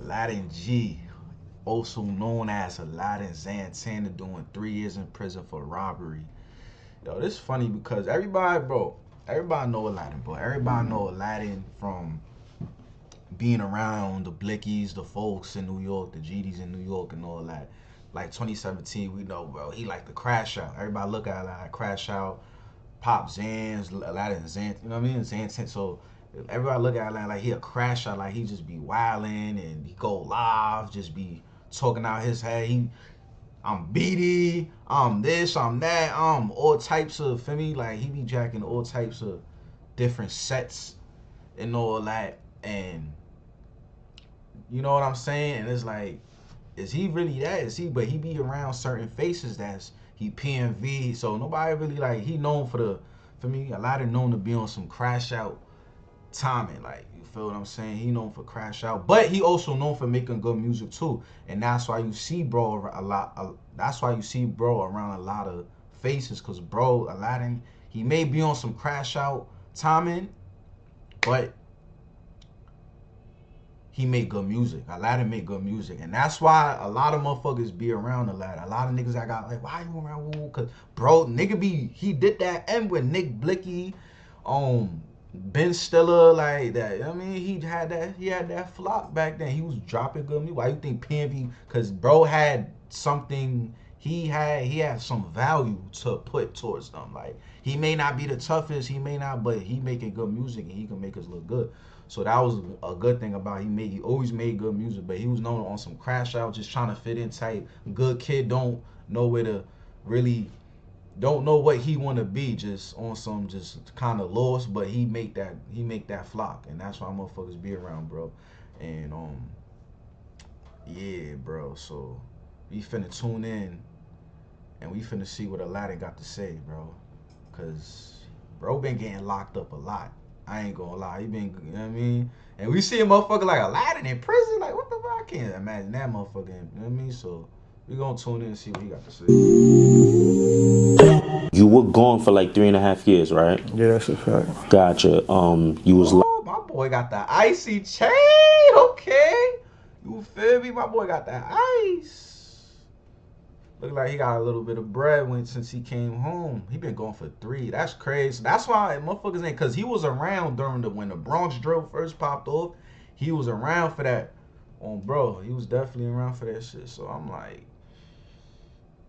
Aladdin G, also known as Aladdin Zantana, doing 3 years in prison for robbery. Yo, this is funny because everybody know Aladdin, bro. Everybody know Aladdin from being around the Blickies, the folks in New York, the GDs in New York, and all that. Like 2017, we know, bro. He like the crash out. Everybody look at Aladdin, crash out, Pop Zans, Aladdin Zan. You know what I mean? Zan. So everybody look at Aladdin like he a crash out, like he just be wilding and he go live, just be talking out his head. I'm BD, I'm this, I'm that, I'm all types of, feel me? Like he be jacking all types of different sets and all that. And you know what I'm saying? And it's like, is he really that? Is he? But he be around certain faces that's he PMV. So nobody really like he known for me. A lot of known to be on some crash out timing. Like you feel what I'm saying? He known for crash out, but he also known for making good music too. And that's why you see bro a lot. That's why you see bro around a lot of faces. Cause bro Aladdin, he may be on some crash out timing, but he make good music. Aladdin make good music. And that's why a lot of motherfuckers be around Aladdin. A lot of niggas that got like, why you around Woo? Cause bro, nigga he did that and with Nick Blicky, Ben Stiller, like that. I mean, he had that flop back then. He was dropping good music. Why you think PNV? Cause bro had something, he had some value to put towards them. Like he may not be the toughest, he may not, but he making good music and he can make us look good. So that was a good thing about he always made good music, but he was known on some crash out, just trying to fit in tight. Good kid, don't know where to really, don't know what he want to be, just on some just kind of lost, but he make that flock, and that's why motherfuckers be around, bro. And yeah, bro. So we finna tune in and we finna see what Aladdin got to say, bro. Cause bro been getting locked up a lot. I ain't gonna lie, he been, you know what I mean? And we see a motherfucker like Aladdin in prison, like what the fuck? I can't imagine that motherfucker, you know what I mean? So we gonna tune in and see what he got to say. You were gone for like 3.5 years, right? Yeah, that's a fact. Gotcha. You was Oh, my boy got the icy chain, okay? You feel me? My boy got that ice. Look like he got a little bit of bread since he came home. He been going for 3. That's crazy. That's why motherfuckers ain't, cause he was around during when the Bronx drill first popped off. He was around for that. Bro, he was definitely around for that shit. So I'm like,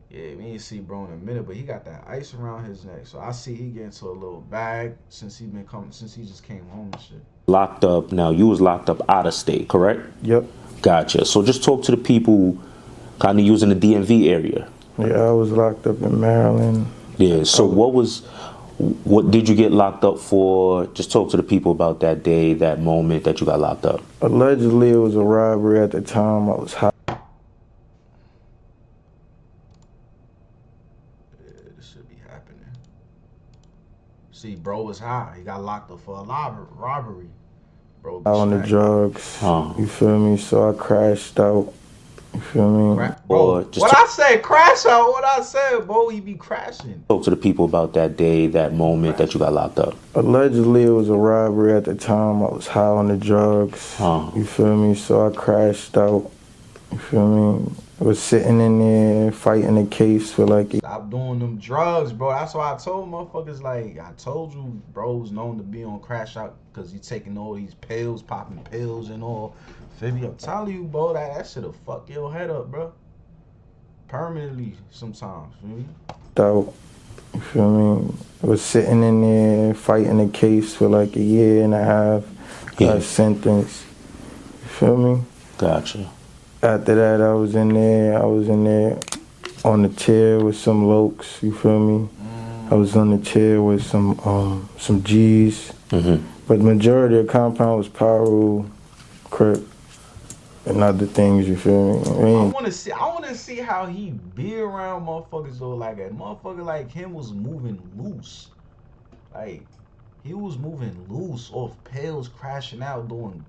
yeah, we ain't see bro in a minute, but he got that ice around his neck. So I see he get into a little bag since he just came home and shit. locked up. Now you was locked up out of state, correct? Yep. Gotcha. So just talk to the people kind of using the DMV area. Yeah, I was locked up in Maryland. Yeah. So what did you get locked up for? Just talk to the people about that day, that moment that you got locked up. Allegedly, it was a robbery at the time. I was high. Yeah, this should be happening. See, bro was high. He got locked up for a robbery. Bro, be On the strapped. drugs. You feel me? So I crashed out. You feel me? Bro, what I say, crash out. What I said, bro, he be crashing. Talk to the people about that day, that moment that you got locked up. Allegedly, it was a robbery at the time. I was high on the drugs. You feel me? So I crashed out. You feel me? I was sitting in there fighting a case for like. Stop doing them drugs, bro. That's why I told motherfuckers, like, I told you, bro's known to be on crash out because he's taking all these pills, popping pills and all. Feel me? I'm telling you, bro, that shit'll fuck your head up, bro. Permanently sometimes, feel me? Out. You feel me? I was sitting in there fighting a case for like 1.5 years. Got sentenced. You feel me? Gotcha. After that, I was in there on the chair with some lokes, you feel me? I was on the chair with some G's. But the majority of the compound was Pyro, Crip, and other things, you feel me? I wanna see how he be around motherfuckers though, like a motherfucker like him was moving loose. Like, he was moving loose off pills, crashing out, doing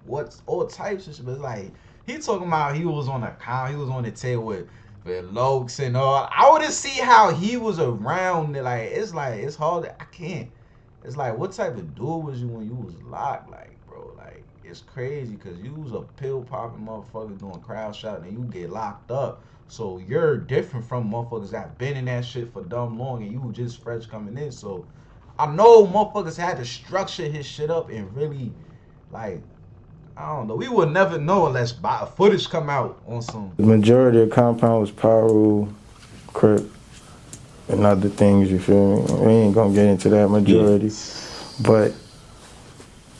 all types of shit. But it's like, he talking about he was on the table with Lokes and all. I wanna see how he was around it. Like, it's hard. I can't. It's like, what type of dude was you when you was locked? Like, bro, like, it's crazy because you was a pill popping motherfucker doing crowd shot and you get locked up. So you're different from motherfuckers that been in that shit for dumb long and you just fresh coming in. So I know motherfuckers had to structure his shit up and really like I don't know. We would never know unless footage come out on some. The majority of compound was Paru, Crip, and other things, you feel me? We ain't gonna get into that majority. Yeah. But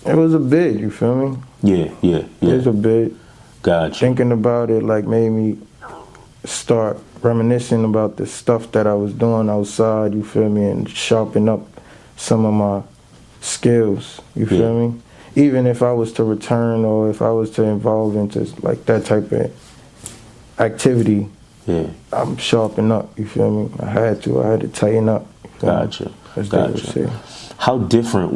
it was a bid, you feel me? Yeah. It was a bid. Gotcha. Thinking about it like made me start reminiscing about the stuff that I was doing outside, you feel me, and sharpen up some of my skills, you feel me? Even if I was to return or if I was to involve into like that type of activity, I'm sharpening up, you feel me? I had to tighten up. Gotcha. As they would say. How different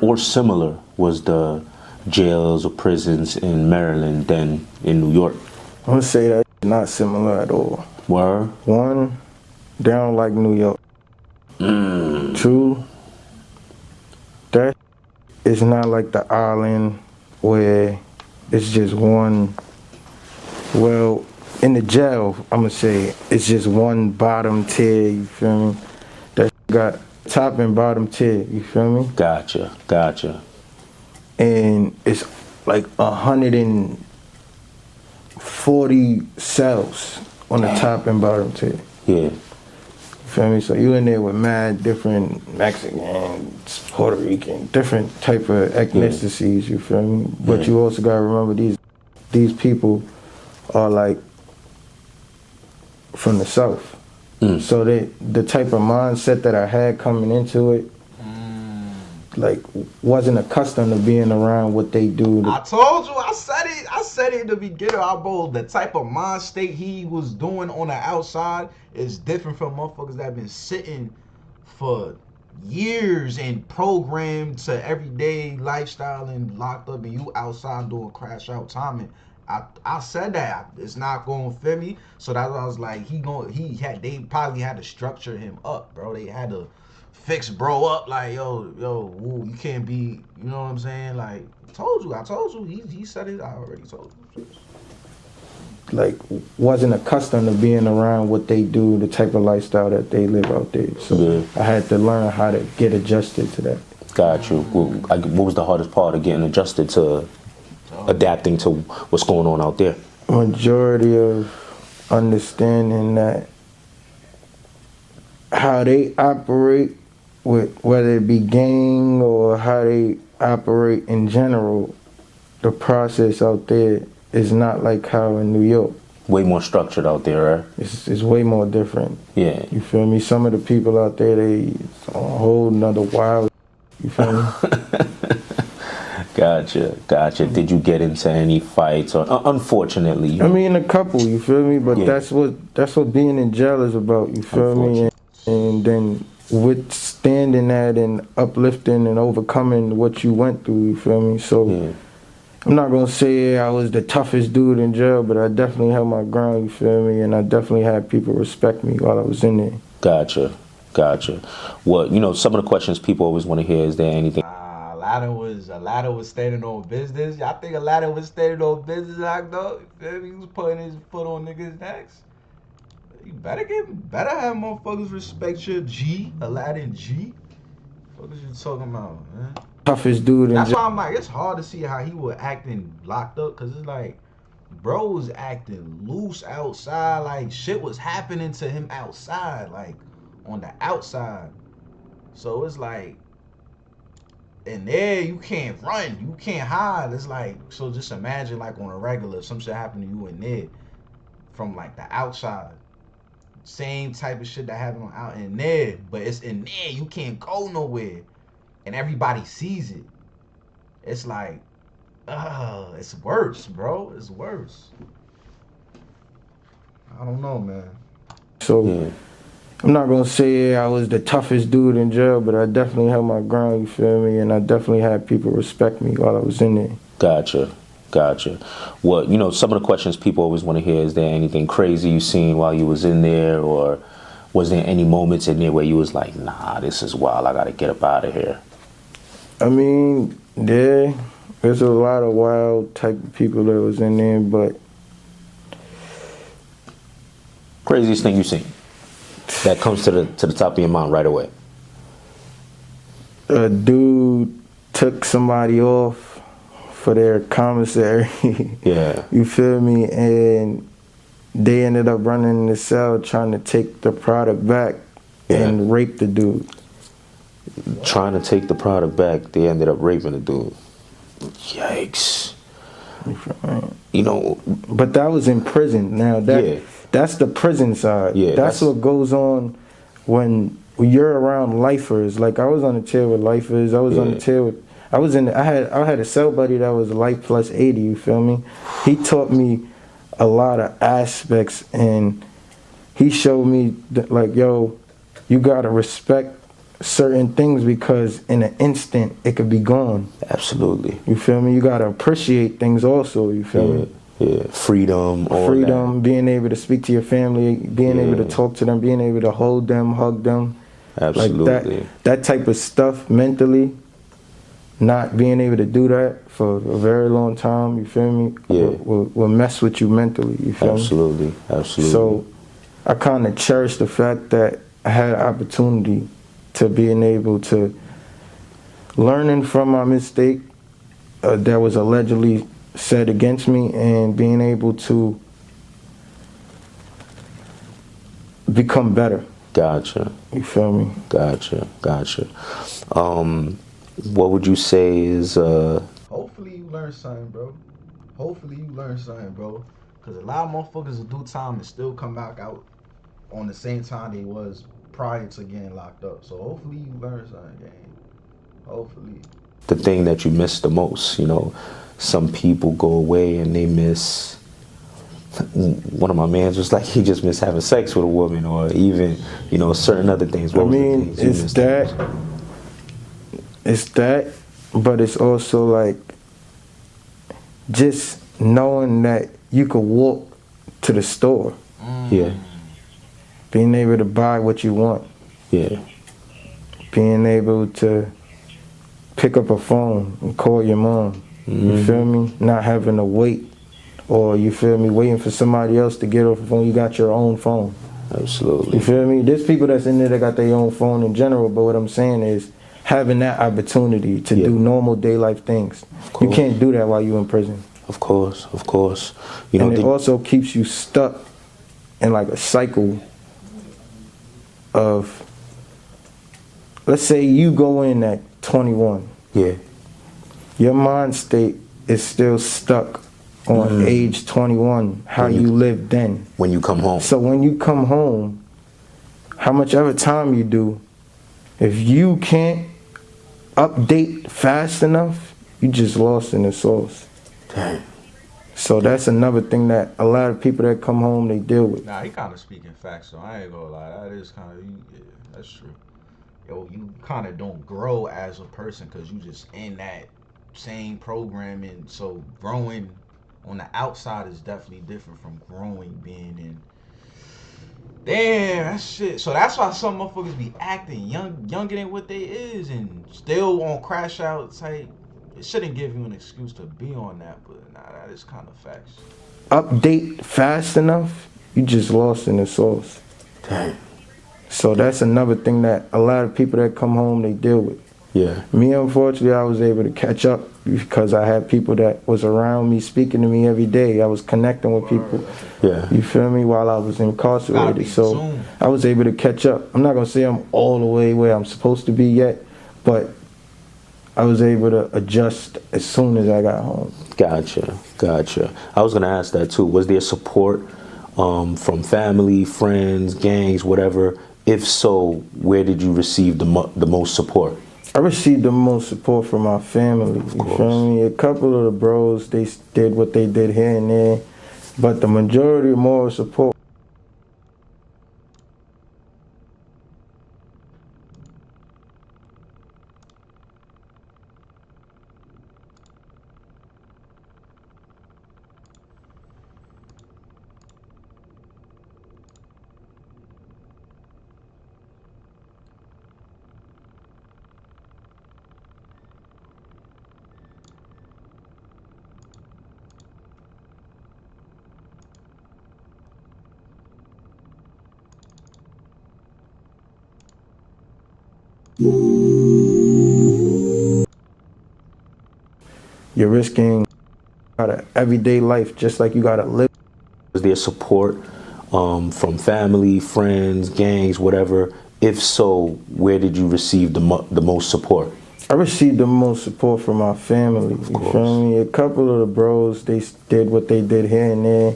or similar was the jails or prisons in Maryland than in New York? I'm gonna say that not similar at all. Word? One, down like New York. Two, that is not like the island where it's just one, well, in the jail, I'm gonna say it's just one bottom tier, you feel me? That got top and bottom tier, you feel me? Gotcha. And it's like 140 cells on the top and bottom tier. Yeah. You feel me? So you in there with mad different Mexicans, Puerto Rican, different type of ethnicities, you feel me? But you also gotta remember these people are like from the South. So the type of mindset that I had coming into it, like wasn't accustomed to being around what they do. I told you, I said it in the beginning. The type of mind state he was doing on the outside is different from motherfuckers that have been sitting for years and programmed to everyday lifestyle and locked up, and you outside doing crash out timing. I said that it's not going to fit me, so that's why I was like, they probably had to structure him up, bro. They had to fix bro up, like yo, woo, you can't be, you know what I'm saying? Like, I told you, he said it. I already told you. Like wasn't accustomed to being around what they do, the type of lifestyle that they live out there. So I had to learn how to get adjusted to that. Got you. What was the hardest part of getting adjusted to adapting to what's going on out there? Majority of understanding that how they operate with whether it be gang or how they operate in general, the process out there is not like how in New York. Way more structured out there, right? It's way more different. Yeah. You feel me? Some of the people out there, it's a whole nother wild. You feel me? Gotcha. Did you get into any fights? Or unfortunately, I mean, a couple. You feel me? But that's what being in jail is about. You feel me? And then withstanding that and uplifting and overcoming what you went through. You feel me? So I'm not gonna say I was the toughest dude in jail, but I definitely held my ground. You feel me? And I definitely had people respect me while I was in there. Gotcha. What some of the questions people always want to hear, is there anything? Aladdin was standing on business. Y'all think Aladdin was standing on business, like though? He was putting his foot on niggas' necks. You better have motherfuckers respect your G, Aladdin G. What is you talking about, man? Toughest dude in jail. That's why I'm like, it's hard to see how he was acting locked up, cause it's like, bro was acting loose outside, like shit was happening to him outside, like on the outside. So it's like, in there you can't run, you can't hide. It's like, so just imagine like on a regular, some shit happened to you in there from like the outside. Same type of shit that happened out in there, but it's in there, you can't go nowhere. And everybody sees it. It's like, it's worse, bro. It's worse. I don't know, man. So I'm not gonna say I was the toughest dude in jail, but I definitely held my ground, you feel me? And I definitely had people respect me while I was in there. Gotcha. What, some of the questions people always want to hear, is there anything crazy you seen while you was in there, or was there any moments in there where you was like, nah, this is wild, I gotta get up out of here? I mean, There's a lot of wild type of people that was in there, but Craziest thing you seen that comes to the top of your mind right away. a dude took somebody off for their commissary. Yeah. You feel me? And they ended up running in the cell trying to take the product back and rape the dude. Trying to take the product back, they ended up raping the dude. Yikes. You know, But that was in prison. Now that's the prison side. Yeah, that's what goes on when you're around lifers. Like I was on the chair with lifers. I was on the chair with. I had a cell buddy that was life plus 80. You feel me? He taught me a lot of aspects, and he showed me that, like, yo, you gotta respect certain things because in an instant it could be gone. Absolutely. You feel me? You gotta appreciate things also. You feel me? Yeah, freedom, all Freedom, being able to speak to your family, being able to talk to them, being able to hold them, hug them. Absolutely. Like that type of stuff mentally, not being able to do that for a very long time, you feel me? Will mess with you mentally, you feel Absolutely. me? Absolutely. So I kind of cherish the fact that I had an opportunity to being able to learning from my mistake that was allegedly said against me and being able to become better. Gotcha. You feel me? Gotcha. What would you say is Hopefully you learn something, bro. Hopefully you learn something, bro. Because a lot of motherfuckers will do time and still come back out on the same time they was prior to getting locked up. So hopefully you learn something, gang. Hopefully. the thing that you miss the most? You know, some people go away and they miss. One of my mans was like, he just missed having sex with a woman, or even, you know, certain other things. What I was the mean, things you it's missed the that, most? it's that, but it's also like just knowing that you could walk to the store, Yeah, being able to buy what you want, yeah, being able to pick up a phone and call your mom. You feel me? Not having to wait, or you feel me, waiting for somebody else to get off the phone. You got your own phone. absolutely. You feel me? There's people that's in there that got their own phone in general, but what I'm saying is having that opportunity to do normal day life things. You can't do that while you're in prison. Of course. You know, And it also keeps you stuck in like a cycle of, let's say you go in at 21. yeah, Your mind state is still stuck on age 21, how you lived then. when you come home. So when you come home, how much ever time you do, if you can't update fast enough, you just lost in the sauce. Damn. So that's another thing that a lot of people that come home, they deal with. Nah, he kind of speaking facts, so I ain't gonna lie. That is kind of, yeah, that's true. Yo, you kind of don't grow as a person because you just in that same programming. So growing on the outside is definitely different from growing being in. Damn, that shit. So that's why some motherfuckers be acting younger than what they is, and still on crash out type. It shouldn't give you an excuse to be on that, but nah, that is kind of facts. Update fast enough, you just lost in the sauce. Damn. So that's another thing that a lot of people that come home, they deal with. Yeah. Me, unfortunately, I was able to catch up because I had people that was around me, speaking to me every day. I was connecting with people. Yeah. You feel me? While I was incarcerated. So I was able to catch up. I'm not going to say I'm all the way where I'm supposed to be yet, but I was able to adjust as soon as I got home. Gotcha. I was gonna ask that too. Was there support from family, friends, gangs, whatever? If so, where did you receive the most support? I received the most support from my family. You feel me? A couple of the bros, they did what they did here and there, but the majority of moral support. You're risking everyday life just like you gotta live. Was there support from family, friends, gangs, whatever? If so, where did you receive the most support? I received the most support from my family. You feel me? A couple of the bros, they did what they did here and there.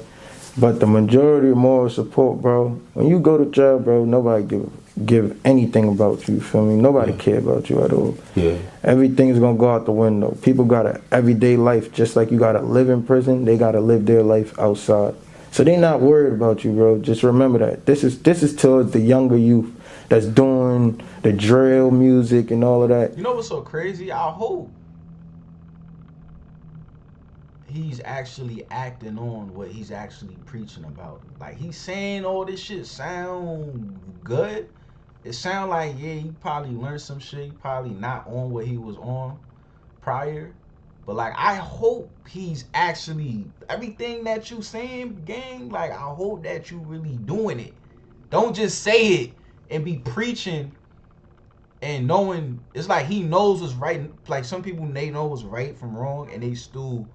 But the majority of moral support, bro, when you go to jail, bro, nobody give anything about you, feel me? Nobody care about you at all. Yeah. Everything's gonna go out the window. People got an everyday life, just like you gotta live in prison, they gotta live their life outside. So they not worried about you, bro. Just remember that. This is towards the younger youth that's doing the drill music and all of that. You know what's so crazy? I hope he's actually acting on what he's actually preaching about. Like, he's saying all this shit sound good. It sound like, yeah, he probably learned some shit. He probably not on what he was on prior. But like, I hope he's actually, everything that you saying, gang, like, I hope that you really doing it. Don't just say it and be preaching and knowing, it's like he knows what's right. Like, some people, they know what's right from wrong and they still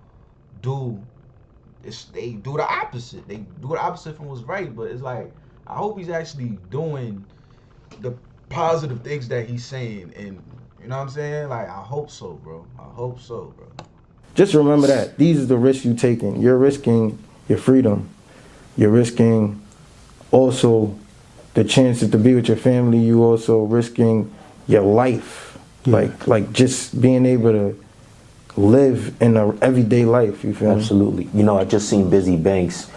do, they do the opposite. They do the opposite from what's right. But it's like, I hope he's actually doing the positive things that he's saying. And you know what I'm saying? Like, I hope so, bro. I hope so, bro. Just remember that. These are the risks you're taking. You're risking your freedom. You're risking also the chances to be with your family. You also risking your life. Yeah. Like just being able to live in a everyday life, you feel me? Absolutely. You know, I just seen Busy Banks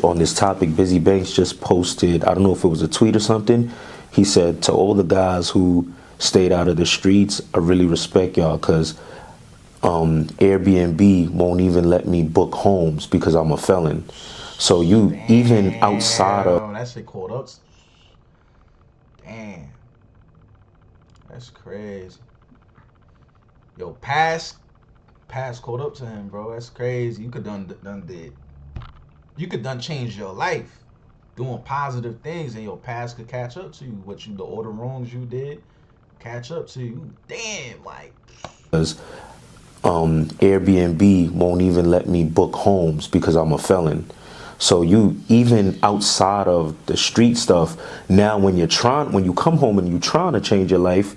on this topic. Busy Banks just posted, I don't know if it was a tweet or something. He said, to all the guys who stayed out of the streets, I really respect y'all, because Airbnb won't even let me book homes because I'm a felon. So you, damn, even outside of... That shit caught up. Damn. That's crazy. Yo, pass caught up to him, bro. That's crazy. You could done change your life doing positive things, and your past could catch up to you. All the wrongs you did catch up to you. Damn, like, because Airbnb won't even let me book homes because I'm a felon. So you, even outside of the street stuff, now when you come home and you're trying to change your life,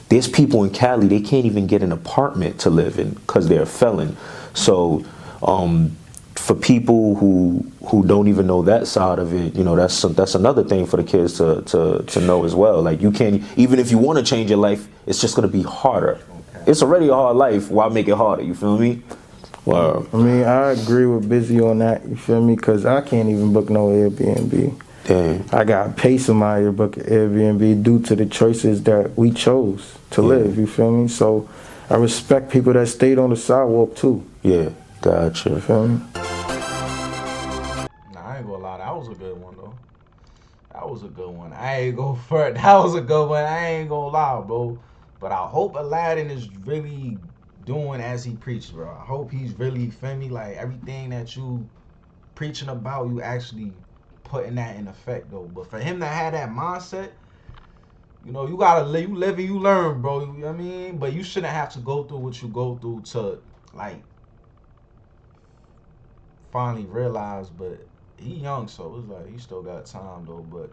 there's people in Cali, they can't even get an apartment to live in because they're a felon. So for people who don't even know that side of it, you know, that's another thing for the kids to know as well. Like, you can't, even if you want to change your life, it's just going to be harder. Okay. It's already a hard life. Why make it harder? You feel me? Wow. I mean, I agree with Busy on that. You feel me? Because I can't even book no Airbnb. Damn. I got to pay somebody to book an Airbnb due to the choices that we chose to live. You feel me? So I respect people that stayed on the sidewalk too. Yeah, gotcha. You feel me? Nah, I ain't gonna lie. That was a good one though. That was a good one. I ain't gonna front. That was a good one. I ain't gonna lie, bro. But I hope Aladdin is really doing as he preached, bro. I hope he's really, feel me, like, everything that you preaching about, you actually putting that in effect, though. But for him to have that mindset, you know, you gotta live, you live and you learn, bro. You know what I mean? But you shouldn't have to go through what you go through to, like, finally realize. But he young, so it's like he still got time, though. But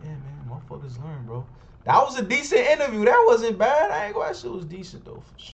yeah, man, motherfuckers learn, bro. That was a decent interview. That wasn't bad. I ain't gonna say it was decent, though, for sure.